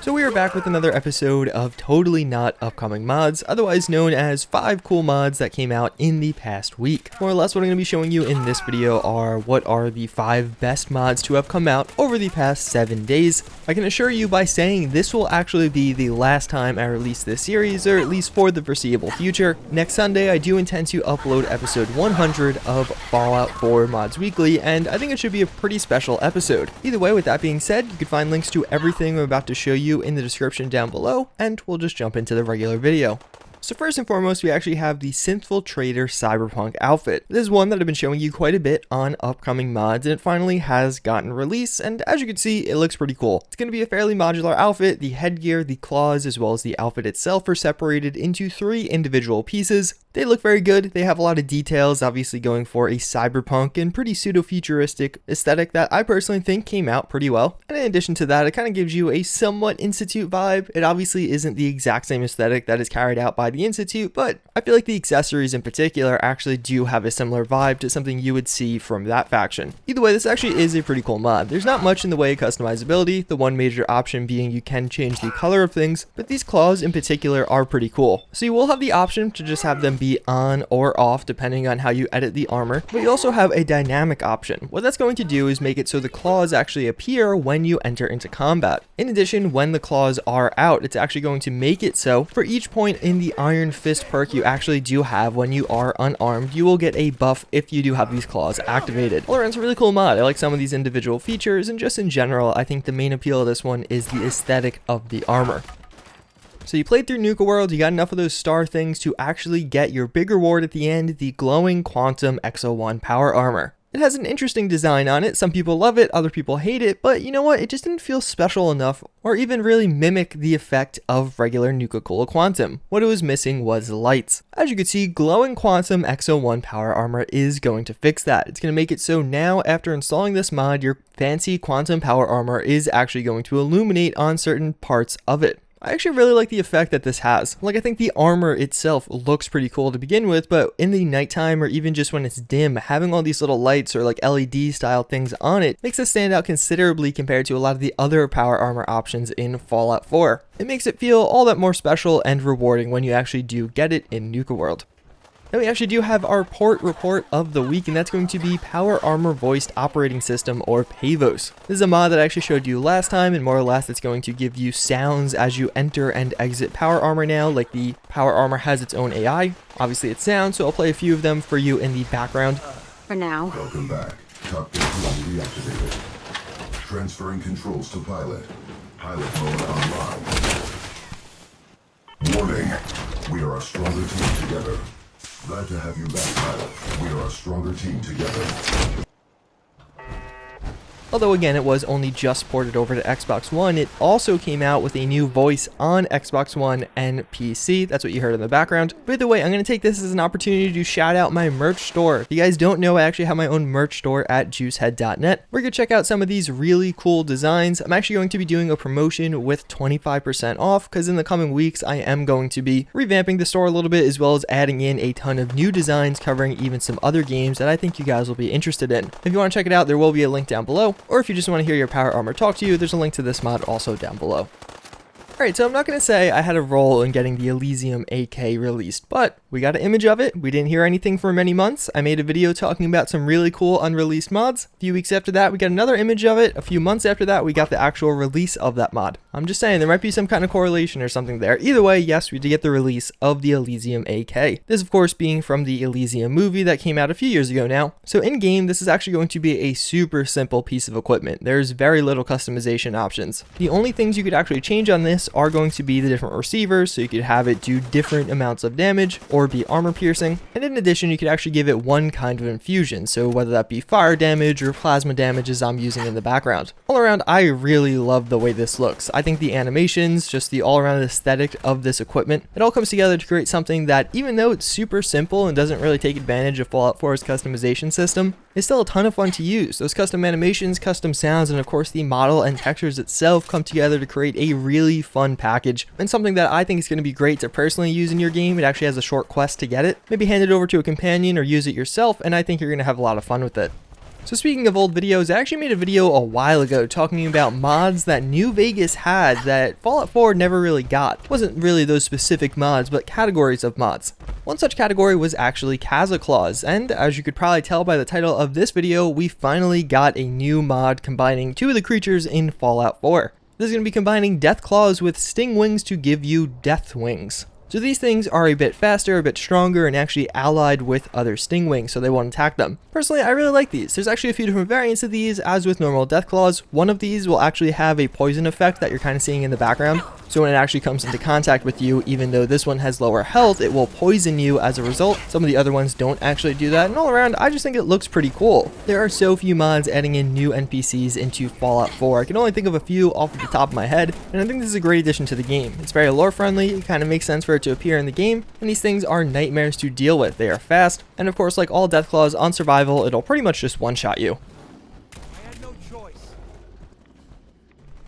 So we are back with another episode of Totally Not Upcoming Mods, otherwise known as 5 cool mods that came out in the past week. More or less what I'm going to be showing you in this video are what are the 5 best mods to have come out over the past 7 days. I can assure you by saying this will actually be the last time I release this series, or at least for the foreseeable future. Next Sunday I do intend to upload episode 100 of Fallout 4 Mods Weekly, and I think it should be a pretty special episode. Either way, with that being said, you can find links to everything I'm about to show you in the description down below, and we'll just jump into the regular video. So first and foremost, we actually have the Sinful Trader Cyberpunk outfit. This is one that I've been showing you quite a bit on upcoming mods, and it finally has gotten released, and as you can see, it looks pretty cool. It's going to be a fairly modular outfit. The headgear, the claws, as well as the outfit itself are separated into 3 individual pieces. They look very good. They have a lot of details, obviously going for a cyberpunk and pretty pseudo-futuristic aesthetic that I personally think came out pretty well. And in addition to that, it kind of gives you a somewhat Institute vibe. It obviously isn't the exact same aesthetic that is carried out by the Institute, but I feel like the accessories in particular actually do have a similar vibe to something you would see from that faction. Either way, this actually is a pretty cool mod. There's not much in the way of customizability, the one major option being you can change the color of things, but these claws in particular are pretty cool. So you will have the option to just have them be on or off depending on how you edit the armor, but you also have a dynamic option. What that's going to do is make it so the claws actually appear when you enter into combat. In addition, when the claws are out, it's actually going to make it so for each point in the Iron Fist perk you actually do have when you are unarmed, you will get a buff if you do have these claws activated. All around, it's a really cool mod. I like some of these individual features, and just in general, I think the main appeal of this one is the aesthetic of the armor. So you played through Nuka World, you got enough of those star things to actually get your big reward at the end, the glowing Quantum Exo-1 power armor. It has an interesting design on it. Some people love it, other people hate it, but you know what? It just didn't feel special enough or even really mimic the effect of regular Nuka-Cola Quantum. What it was missing was lights. As you can see, glowing Quantum Exo-1 power armor is going to fix that. It's going to make it so now after installing this mod, your fancy Quantum power armor is actually going to illuminate on certain parts of it. I actually really like the effect that this has. Like, I think the armor itself looks pretty cool to begin with, but in the nighttime or even just when it's dim, having all these little lights or like LED style things on it makes it stand out considerably compared to a lot of the other power armor options in Fallout 4. It makes it feel all that more special and rewarding when you actually do get it in Nuka World. Then we actually do have our port report of the week, and that's going to be Power Armor Voiced Operating System, or PAVOS. This is a mod that I actually showed you last time, and more or less it's going to give you sounds as you enter and exit Power Armor now, like the Power Armor has its own AI. Obviously it's sound, so I'll play a few of them for you in the background. For now. Welcome back. Cockpit control reactivated. Transferring controls to pilot. Pilot mode online. Warning. We are a stronger team together. Glad to have you back, pilot. We are a stronger team together. Although again, it was only just ported over to Xbox One, it also came out with a new voice on Xbox One and PC. That's what you heard in the background. By the way, I'm going to take this as an opportunity to shout out my merch store. If you guys don't know, I actually have my own merch store at JuiceHead.net. We're going to check out some of these really cool designs. I'm actually going to be doing a promotion with 25% off because in the coming weeks, I am going to be revamping the store a little bit, as well as adding in a ton of new designs covering even some other games that I think you guys will be interested in. If you want to check it out, there will be a link down below. Or if you just want to hear your power armor talk to you, there's a link to this mod also down below. Alright, so I'm not going to say I had a role in getting the Elysium AK released, but we got an image of it. We didn't hear anything for many months. I made a video talking about some really cool unreleased mods. A few weeks after that, we got another image of it. A few months after that, we got the actual release of that mod. I'm just saying, there might be some kind of correlation or something there. Either way, yes, we did get the release of the Elysium AK. This, of course, being from the Elysium movie that came out a few years ago now. So in-game, this is actually going to be a super simple piece of equipment. There's very little customization options. The only things you could actually change on this are going to be the different receivers, so you could have it do different amounts of damage or be armor piercing. And in addition, you could actually give it one kind of infusion, so whether that be fire damage or plasma damage as I'm using in the background. All around, I really love the way this looks. I think the animations, just the all-around aesthetic of this equipment, it all comes together to create something that, even though it's super simple and doesn't really take advantage of Fallout 4's customization system, is still a ton of fun to use. Those custom animations, custom sounds, and of course the model and textures itself come together to create a really fun package, and something that I think is going to be great to personally use in your game. It actually has a short quest to get it. Maybe hand it over to a companion or use it yourself, and I think you're going to have a lot of fun with it. So speaking of old videos, I actually made a video a while ago talking about mods that New Vegas had that Fallout 4 never really got. It wasn't really those specific mods, but categories of mods. One such category was actually Claws, and as you could probably tell by the title of this video, we finally got a new mod combining two of the creatures in Fallout 4. This is going to be combining Death Claws with Sting Wings to give you Deathwings. So these things are a bit faster, a bit stronger, and actually allied with other Stingwings, so they won't attack them. Personally, I really like these. There's actually a few different variants of these, as with normal Deathclaws. One of these will actually have a poison effect that you're kind of seeing in the background. So when it actually comes into contact with you, even though this one has lower health, it will poison you as a result. Some of the other ones don't actually do that, and all around, I just think it looks pretty cool. There are so few mods adding in new NPCs into Fallout 4. I can only think of a few off the top of my head, and I think this is a great addition to the game. It's very lore friendly, it kind of makes sense for it to appear in the game, and these things are nightmares to deal with. They are fast, and of course, like all Deathclaws on survival, it'll pretty much just one-shot you.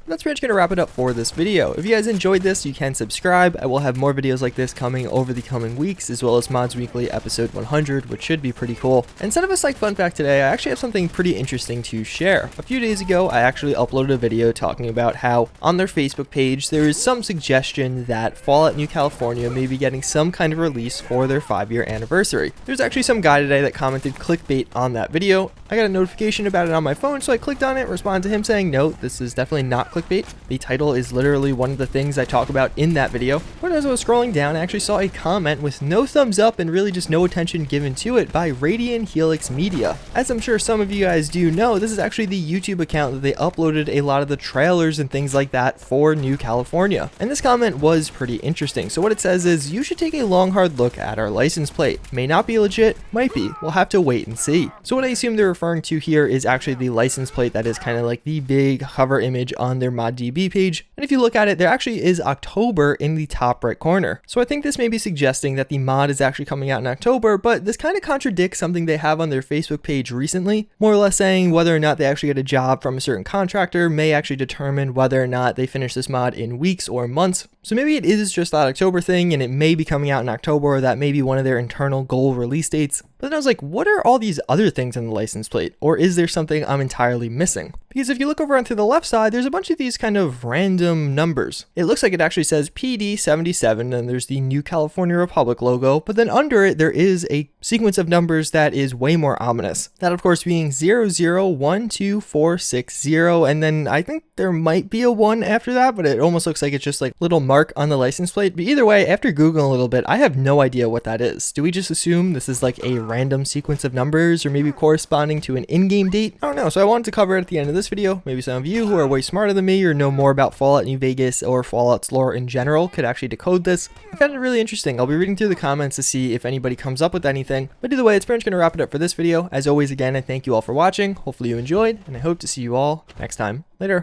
That's pretty much going to wrap it up for this video. If you guys enjoyed this, you can subscribe. I will have more videos like this coming over the coming weeks, as well as Mods Weekly episode 100, which should be pretty cool. Instead of a psych fun fact today, I actually have something pretty interesting to share. A few days ago, I actually uploaded a video talking about how on their Facebook page, there is some suggestion that Fallout New California may be getting some kind of release for their 5-year anniversary. There's actually some guy today that commented clickbait on that video. I got a notification about it on my phone, so I clicked on it, responded to him saying, no, this is definitely not clickbait. The title is literally one of the things I talk about in that video. But as I was scrolling down, I actually saw a comment with no thumbs up and really just no attention given to it by Radiant Helix Media. As I'm sure some of you guys do know, this is actually the YouTube account that they uploaded a lot of the trailers and things like that for New California. And this comment was pretty interesting. So what it says is, you should take a long hard look at our license plate. May not be legit, might be. We'll have to wait and see. So what I assume they're referring to here is actually the license plate that is kind of like the big hover image on their ModDB page. And if you look at it, there actually is October in the top right corner. So I think this may be suggesting that the mod is actually coming out in October, but this kind of contradicts something they have on their Facebook page recently, more or less saying whether or not they actually get a job from a certain contractor may actually determine whether or not they finish this mod in weeks or months. So maybe it is just that October thing and it may be coming out in October, or that may be one of their internal goal release dates. But then I was like, what are all these other things in the license plate? Or is there something I'm entirely missing? Because if you look over onto the left side, there's a bunch of these kind of random numbers. It looks like it actually says PD77, and there's the New California Republic logo, but then under it, there is a sequence of numbers that is way more ominous. That of course being 0012460, and then I think there might be a 1 after that, but it almost looks like it's just like little mark on the license plate. But either way, after Googling a little bit, I have no idea what that is. Do we just assume this is like a random sequence of numbers, or maybe corresponding to an in-game date? I don't know, so I wanted to cover it at the end of this video. Maybe some of you who are way smarter than me or know more about Fallout New Vegas or Fallout's lore in general could actually decode this. I found it really interesting. I'll be reading through the comments to see if anybody comes up with anything. But either way, it's pretty much going to wrap it up for this video. As always, again, I thank you all for watching. Hopefully you enjoyed, and I hope to see you all next time. Later.